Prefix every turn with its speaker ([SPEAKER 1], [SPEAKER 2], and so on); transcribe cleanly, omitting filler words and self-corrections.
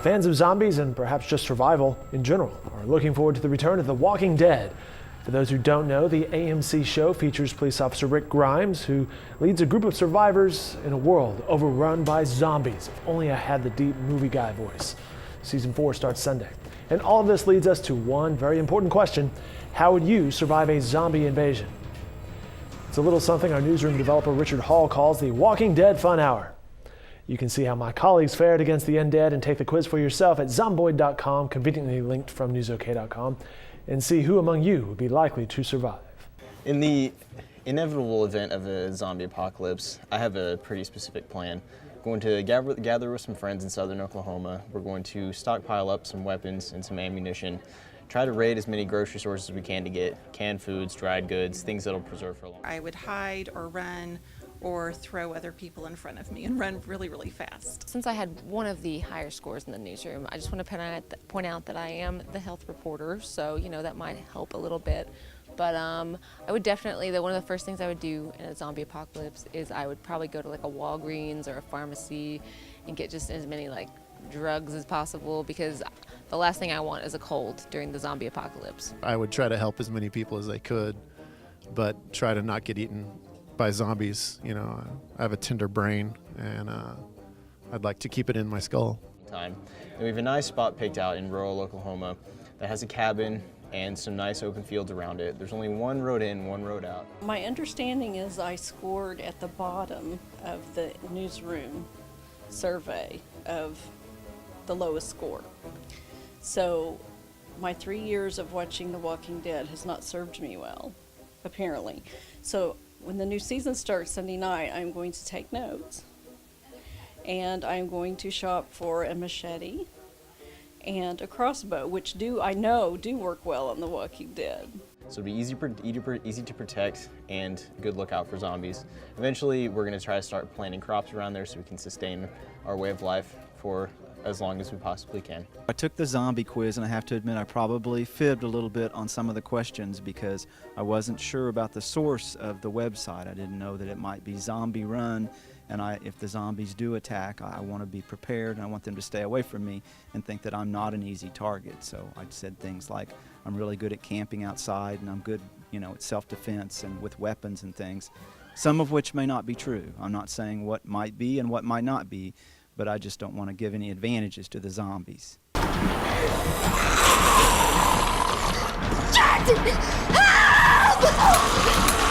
[SPEAKER 1] Fans of zombies and perhaps just survival in general are looking forward to the return of The Walking Dead. For those who don't know, the AMC show features police officer Rick Grimes, who leads a group of survivors in a world overrun by zombies. If only I had the deep movie guy voice. Season 4 starts Sunday. And all of this leads us to one very important question. How would you survive a zombie invasion? It's a little something our newsroom developer Richard Hall calls the Walking Dead Fun Hour. You can see how my colleagues fared against the undead and take the quiz for yourself at zomboid.com, conveniently linked from newsok.com, and see who among you would be likely to survive.
[SPEAKER 2] In the inevitable event of a zombie apocalypse, I have a pretty specific plan. I'm going to gather with some friends in southern Oklahoma. We're going to stockpile up some weapons and some ammunition, try to raid as many grocery stores as we can to get canned foods, dried goods, things that'll preserve for long.
[SPEAKER 3] I would hide or run or throw other people in front of me and run really, really fast.
[SPEAKER 4] Since I had one of the higher scores in the newsroom, I just want to point out that I am the health reporter, so that might help a little bit. But I would definitely, one of the first things I would do in a zombie apocalypse is I would probably go to like a Walgreens or a pharmacy and get just as many drugs as possible, because the last thing I want is a cold during the zombie apocalypse.
[SPEAKER 5] I would try to help as many people as I could, but try to not get eaten by zombies. I have a tender brain, and I'd like to keep it in my skull.
[SPEAKER 2] And we have a nice spot picked out in rural Oklahoma that has a cabin and some nice open fields around it. There's only one road in, one road out.
[SPEAKER 6] My understanding is I scored at the bottom of the newsroom survey of the lowest score. So my 3 years of watching The Walking Dead has not served me well, apparently. So when the new season starts Sunday night, I'm going to take notes, and I'm going to shop for a machete and a crossbow, which I know do work well on The Walking Dead.
[SPEAKER 2] So it'll be easy to protect and good lookout for zombies. Eventually, we're going to try to start planting crops around there so we can sustain our way of life for as long as we possibly can.
[SPEAKER 7] I took the zombie quiz, and I have to admit I probably fibbed a little bit on some of the questions because I wasn't sure about the source of the website. I didn't know that it might be zombie run, and if the zombies do attack, I want to be prepared, and I want them to stay away from me and think that I'm not an easy target. So I said things like I'm really good at camping outside, and I'm good at self-defense and with weapons and things, some of which may not be true. I'm not saying what might be and what might not be, but I just don't want to give any advantages to the zombies.
[SPEAKER 8] Help!